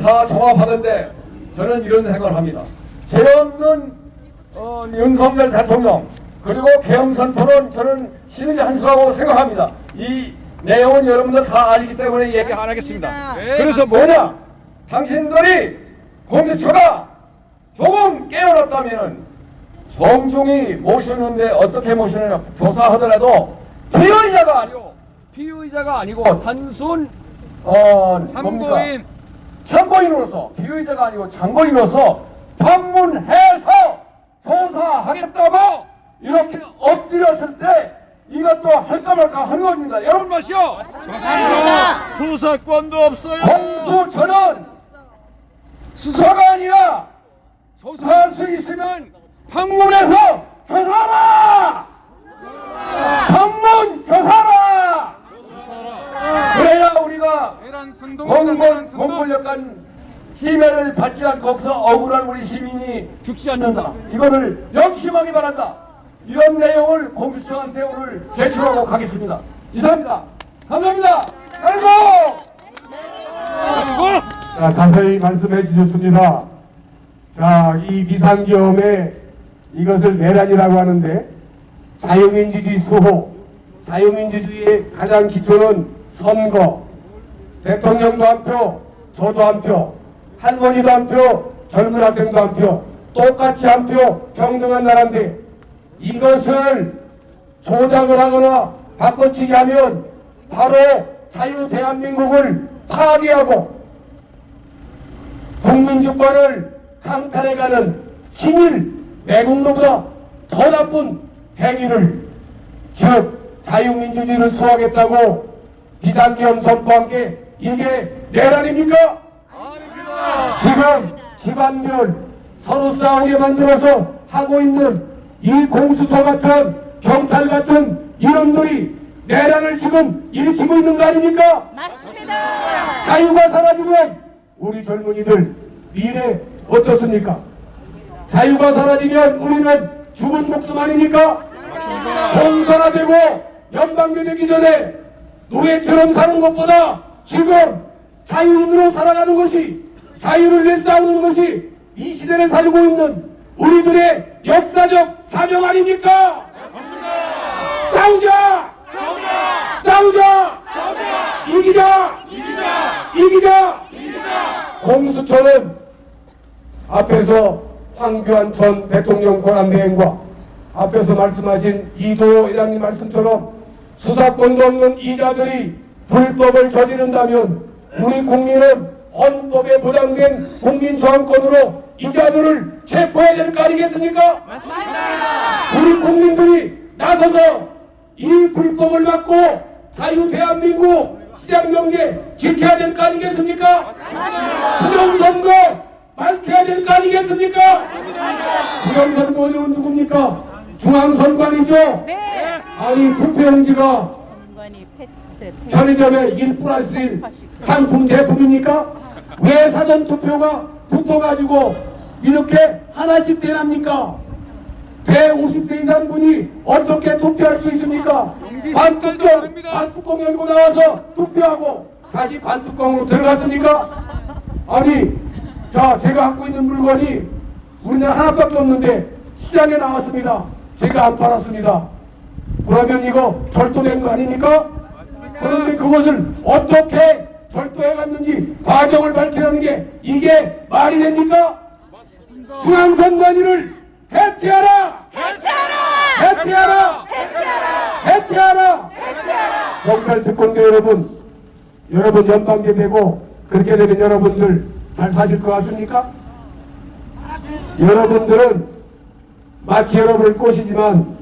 다 종합하던데 저는 이런 생각을 합니다. 죄 없는 윤석열 대통령 그리고 계엄 선포는 저는 신의 한 수라고 생각합니다. 이 내용은 여러분들 다 아시기 때문에 얘기 안 하겠습니다. 네, 그래서 뭐냐? 당신들이 공수처가 조금 깨어났다면은 정중히 모시는데 어떻게 모시느냐 조사하더라도 피의자가 아니고 단순 참고인. 참고인으로서 피의자가 아니고 참고인으로서 방문해서 조사하겠다고 이렇게 엎드렸을 때 이것도 할까 말까 하는 겁니다. 여러분 마시오. 맞습니다. 수사권도 없어요. 공수처는 수사가 아니라 조사할 수 있으면 방문해서 조사하라! 방문 조사하라! 그래야 우리가 공권력간 침해를 받지 않고 없어 억울한 우리 시민이 죽지 않는다. 이거를 명심하기 바란다. 이런 내용을 공수처한테 오늘 제출하고 가겠습니다. 이상입니다. 감사합니다. 아이고! 자, 자세히 말씀해 주셨습니다. 자, 이 비상계엄에 이것을 내란이라고 하는데 자유민주주의 수호, 자유민주주의의 가장 기초는 선거, 대통령도 한 표, 저도 한 표, 할머니도 한 표, 젊은 학생도 한 표, 똑같이 한 표, 평등한 나라인데 이것을 조작을 하거나 바꿔치기 하면 바로 자유 대한민국을 파괴하고 국민주권을 강탈해가는 친일 매국노보다 더 나쁜 행위를 즉 자유민주주의를 수호하겠다고 비상계엄 선포한 게 이게 내란입니까? 아닙니다. 지금 기관별 서로 싸우게 만들어서 하고 있는 이 공수처 같은 경찰 같은 이놈들이 내란을 지금 일으키고 있는 거 아닙니까? 맞습니다. 자유가 사라지면 우리 젊은이들 미래 어떻습니까? 자유가 사라지면 우리는 죽은 목숨 아닙니까? 공산화되고 연방제 되기 전에 노예처럼 사는 것보다 지금 자유인으로 살아가는 것이 자유를 위해 싸우는 것이 이 시대를 살고 있는 우리들의 역사적 사명 아닙니까? 싸우자! 싸우자! 이기자! 공수처는 앞에서 황교안 전 대통령 권한대행과 앞에서 말씀하신 이도 회장님 말씀처럼 수사권도 없는 이자들이 불법을 저지른다면 우리 국민은 헌법에 보장된 국민저항권으로 이자들을 체포해야 될 거 아니겠습니까? 맞습니다. 우리 국민들이 나서서 이 불법을 막고 자유 대한민국 시장경제 지켜야 될 거 아니겠습니까? 맞습니다. 부정선거 밝혀야 될 거 아니겠습니까? 부정선거는 누굽니까? 중앙선관위죠? 네. 아니 투표용지가 편의점에 1+1 상품 제품입니까? 왜 사전투표가 붙어가지고 이렇게 하나씩 대납니까? 150세 이상 분이 어떻게 투표할 수 있습니까? 관뚜껑 열고 나와서 투표하고 다시 관뚜껑으로 들어갔습니까? 아니 자 제가 갖고 있는 물건이 우리나라 하나밖에 없는데 시장에 나왔습니다. 제가 안 팔았습니다. 그러면 이거 절도된 거 아닙니까? 그런데 그것을 어떻게 절도해 갔는지 과정을 밝히라는 게 이게 말이 됩니까? 중앙선관위를 해체하라! 해체하라! 해체하라! 경찰 특공대 여러분 연방제 되고 그렇게 되면 여러분들 잘 사실 것 같습니까? 여러분들은 마치 여러분을 꼬시지만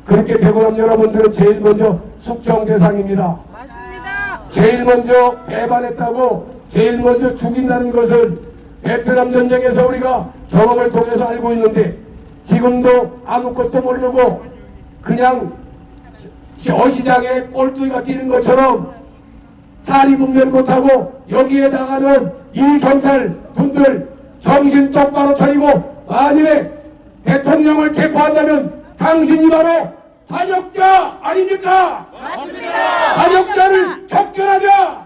그렇게 되고 나면 여러분들은 제일 먼저 숙청 대상입니다. 맞습니다. 제일 먼저 배반했다고 제일 먼저 죽인다는 것을 베트남 전쟁에서 우리가 경험을 통해서 알고 있는데 지금도 아무것도 모르고 그냥 어시장에 꼴뚜기가 뛰는 것처럼 사리분별 못하고 여기에다가는 이 경찰 분들 정신 똑바로 차리고 만일에 대통령을 개포한다면 당신이 바로 반역자 아닙니까? 맞습니다. 반역자를 척결하자.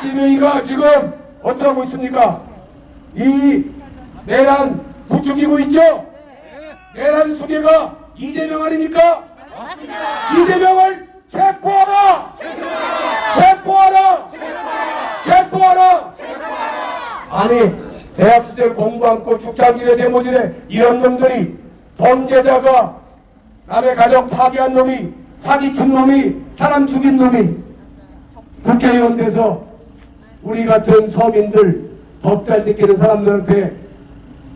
이재명이가 지금 어떡하고 있습니까? 이 내란 부추기고 있죠? 내란 수괴가 이재명 아닙니까? 맞습니다. 이재명을 체포하라! 아니 대학 시절 공부 않고 축장길에 대모질에 이런 놈들이 범죄자가 남의 가정 파괴한 놈이 사기친 놈이 사람 죽인 놈이 국회의원 돼서 우리 같은 서민들 법 잘 지키는 사람들한테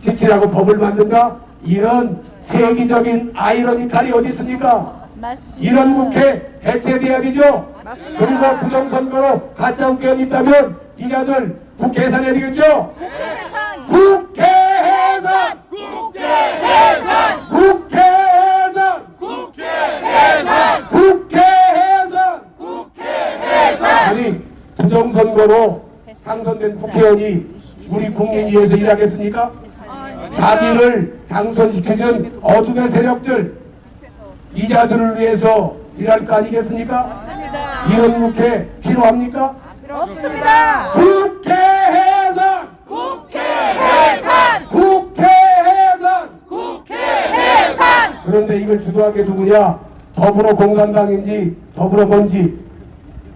지키라고 법을 만든다? 이런 세기적인 아이러니칼이 어디 있습니까? 맞습니다. 이런 국회 해체돼야 되죠? 맞습니다. 그리고 부정선거로 가짜 국회의원이 있다면 이자들 국회 해산해야 되겠죠? 국회 해산! 아니 부정선거로 당선된 국회의원이 우리 국민 위해서 일하겠습니까? 자기를 당선시켜준 어둠의 세력들 이자들을 위해서 일할 거 아니겠습니까? 이런 국회 필요합니까? 없습니다. 국회 해산! 그런데 이걸 주도한 게 누구냐? 더불어공산당인지 더불어 뭔지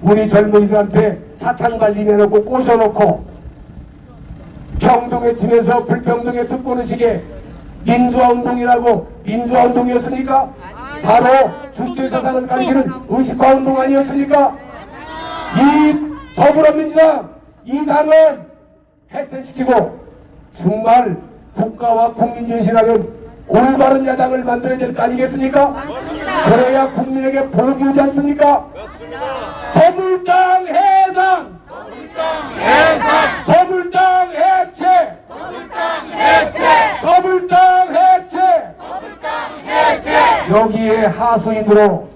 우리 젊은이들한테 사탕 발림해놓고 꼬셔놓고 평등의 팀에서 불평등의 특권의식에 민주화운동이라고 민주화운동이었습니까? 바로 주체사상을 가리키는 의식화운동 아니었습니까? 이 더불어민주당 이 당은 해체시키고 정말 국가와 국민진실하는 올바른 야당을 만들어야 될 거 아니겠습니까? 맞습니다. 그래야 국민에게 복이 오지 않습니까? 맞습니다. 더불당 해산! 더불당 해체! 여기에 하수인으로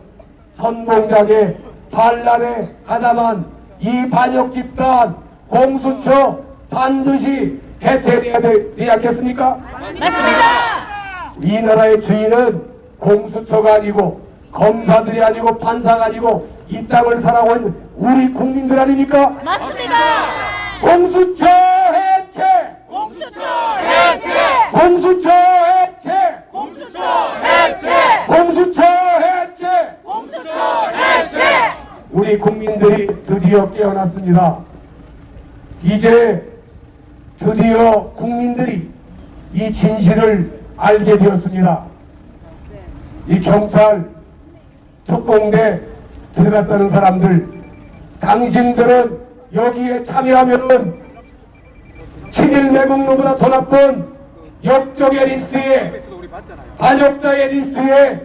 선동작에 반란에 가담한 이 반역 집단 공수처 반드시 해체돼야 되지 않겠습니까? 맞습니다. 이 나라의 주인은 공수처가 아니고 검사들이 아니고 판사가 아니고 이 땅을 살아온 우리 국민들 아닙니까? 맞습니다. 공수처 해체! 우리 국민들이 드디어 깨어났습니다. 이제 드디어 국민들이 이 진실을 알게 되었습니다. 이 경찰 특공대 들어갔다는 사람들, 당신들은 여기에 참여하면은 친일 매국노보다 더 나쁜 역적의 리스트에 반역자의 리스트에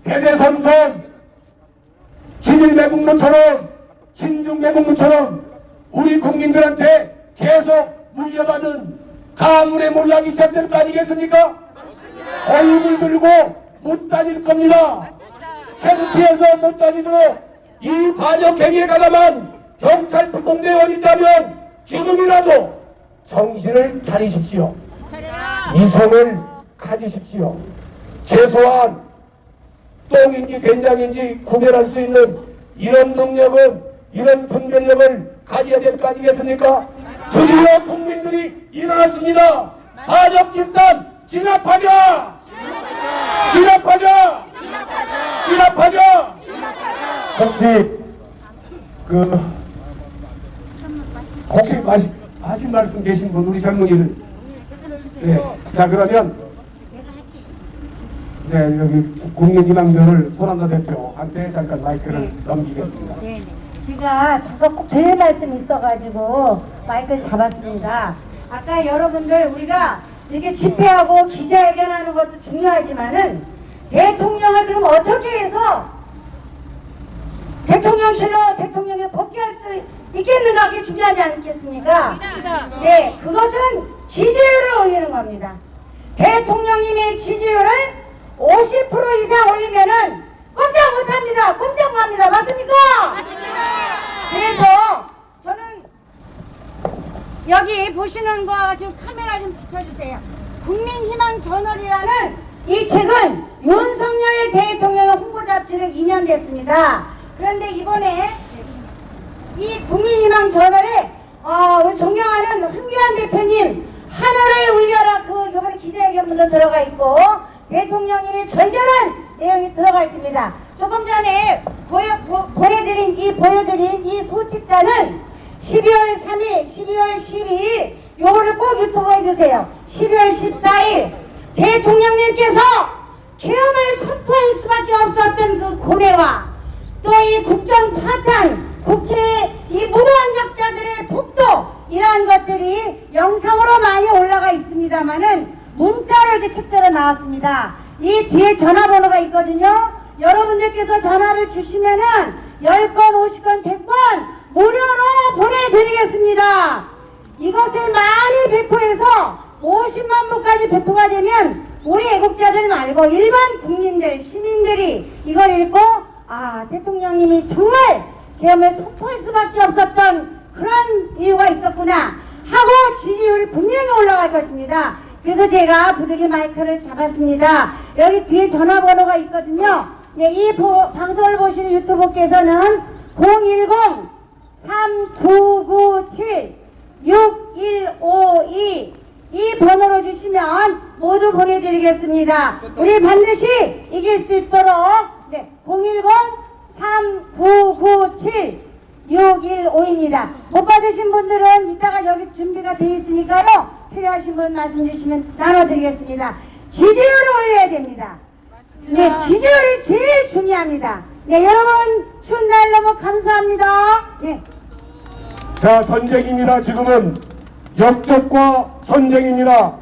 대대손손 친일 매국노처럼 친중 매국노처럼 우리 국민들한테 계속 물려받은 가물에 몰락이 시작될 거 아니겠습니까? 얼굴 들고 못 다닐 겁니다. 창피해서 못 다니도록 이 반역행위에 가담한 경찰 특공대원이 있다면 지금이라도 정신을 차리십시오. 이성을 가지십시오. 최소한 똥인지 된장인지 구별할 수 있는 이런 능력은 이런 분별력을 가져야 될 거 아니겠습니까? 드디어 국민들이 일어났습니다. 반역 집단 진압하자! 혹시 혹시 하신 말씀 계신 분 우리 젊은이들. 네. 자 그러면 네 여기 국민희망교를 손한나 대표한테 잠깐 마이크를 넘기겠습니다. 네. 제가 잠깐 꼭 드릴 말씀이 있어가지고 마이크를 잡았습니다. 아까 여러분들 우리가 이렇게 집회하고 기자회견하는 것도 중요하지만은 대통령을 그럼 어떻게 해서 대통령실로 대통령을 복귀할 수 있겠는가 그게 중요하지 않겠습니까? 네, 그것은 지지율을 올리는 겁니다. 대통령님의 지지율을 50% 이상 올리면은 꼼짝 못합니다. 꼼짝 못합니다. 맞습니까? 맞습니다. 그래서 저는 여기 보시는 거 지금 카메라 좀 비춰주세요. 국민희망 저널이라는 이 책은 윤석열 대통령 홍보 잡지를 2년 됐습니다. 그런데 이번에 이 국민희망 저널에 우리 존경하는 황교안 대표님 하늘을 울려라 그 이번에 기자회견문도 들어가 있고 대통령님의 절절한 내용이 들어가 있습니다. 조금 전에 보여드린 이 소책자는 12월 3일, 12월 12일 요거를 꼭 유튜브에 해주세요. 12월 14일 대통령님께서 계엄을 선포할 수밖에 없었던 그 고뇌와 또 이 국정 파탄, 국회 이 무도한 적자들의 폭도 이러한 것들이 영상으로 많이 올라가 있습니다만은 문자로 이렇게 책자로 나왔습니다. 이 뒤에 전화번호가 있거든요. 여러분들께서 전화를 주시면은 10건, 50건, 100건 무료로 보내드리겠습니다. 이것을 많이 배포해서 50만 부까지 배포가 되면 우리 애국자들 말고 일반 국민들, 시민들이 이걸 읽고 대통령님이 정말 계엄을 선포할 수밖에 없었던 그런 이유가 있었구나 하고 지지율이 분명히 올라갈 것입니다. 그래서 제가 부득이 마이크를 잡았습니다. 여기 뒤에 전화번호가 있거든요. 네, 이 방송을 보시는 유튜브께서는 010-3997-6152 이 번호로 주시면 모두 보내드리겠습니다. 우리 반드시 이길 수 있도록 010-3997-6152입니다. 못 받으신 분들은 이따가 여기 준비가 되어 있으니까요. 필요하신 분 말씀 주시면 나눠드리겠습니다. 지지율을 올려야 됩니다. 네, 지지율이 제일 중요합니다. 네, 여러분 추운 날 너무 감사합니다. 네. 자, 전쟁입니다. 지금은 역적과 전쟁입니다.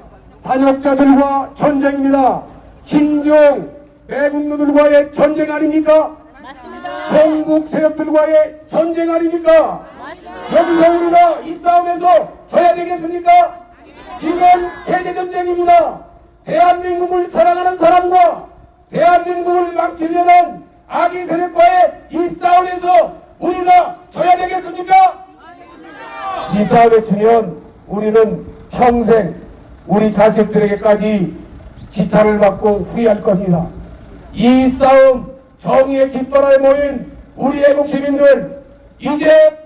반역자들과 전쟁입니다. 친중 매국노들과의 전쟁 아닙니까? 맞습니다. 전국 세력들과의 전쟁 아닙니까? 맞습니다. 여기서 우리가 이 싸움에서 져야 되겠습니까? 이건 세계전쟁입니다. 대한민국을 사랑하는 사람과 대한민국을 망치려는 악의 세력과의 이 싸움에서 우리가 져야 되겠습니까? 이 싸움에 지면 우리는 평생 우리 자식들에게까지 지탄을 받고 후회할 겁니다. 이 싸움 정의의 깃발에 모인 우리 애국 시민들 이제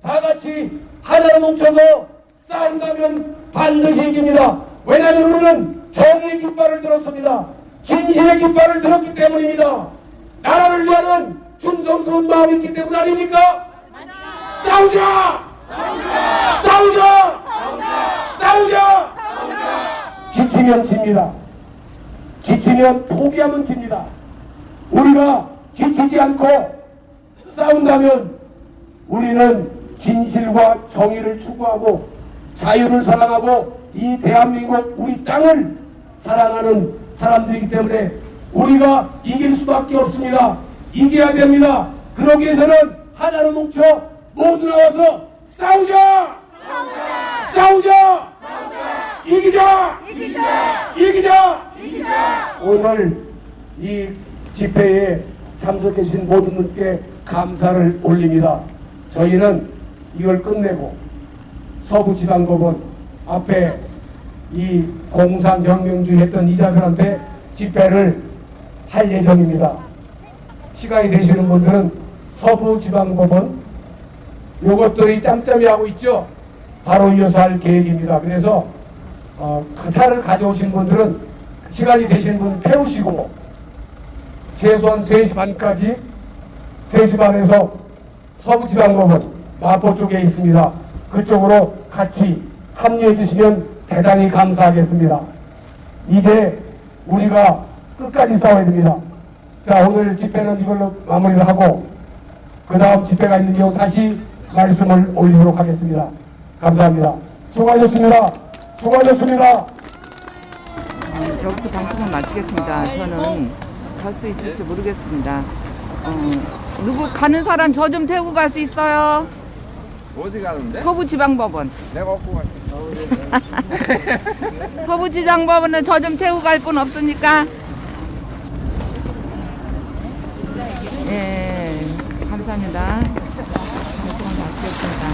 다 같이 하나로 뭉쳐서 싸운다면 반드시 이깁니다. 왜냐하면 우리는 정의의 깃발을 들었습니다. 진실의 깃발을 들었기 때문입니다. 나라를 위하는 충성스러운 마음이 있기 때문 아닙니까? 싸우자! 싸우자! 싸우자! 싸우자! 지치면 집니다. 지치면 포기하면 집니다. 우리가 지치지 않고 싸운다면 우리는 진실과 정의를 추구하고 자유를 사랑하고 이 대한민국 우리 땅을 사랑하는 사람들이기 때문에 우리가 이길 수밖에 없습니다. 이겨야 됩니다. 그러기 위해서는 하나로 뭉쳐 모두 나와서 싸우자! 싸우자! 싸우자! 이기자! 이기자! 이기자! 이기자! 오늘 이 집회에 참석해 주신 모든 분께 감사를 올립니다. 저희는 이걸 끝내고 서부지방법원 앞에 이 공산혁명주의 했던 이자들한테 집회를 할 예정입니다. 시간이 되시는 분들은 서부지방법원 요것들이 짬짬이 하고 있죠. 바로 이어서 할 계획입니다. 그래서 차를 가져오신 분들은 시간이 되시는 분 태우시고 최소한 3시 반까지 3시 반에서 서부지방법원 마포 쪽에 있습니다. 그쪽으로 같이 합류해 주시면 대단히 감사하겠습니다. 이제 우리가 끝까지 싸워야 됩니다. 자, 오늘 집회는 이걸로 마무리를 하고 그 다음 집회가 있는 경우 다시 말씀을 올리도록 하겠습니다. 감사합니다. 수고하셨습니다. 수고하셨습니다. 여기서 방송을 마치겠습니다. 저는 갈 수 있을지 모르겠습니다. 누구 가는 사람 저 좀 태우고 갈 수 있어요? 어디 가는데? 서부지방법원. 내가 갖고 갈게. 서부지방법원은 저 좀 태우고 갈 분 없습니까? 예, 감사합니다. 방송을 마치겠습니다.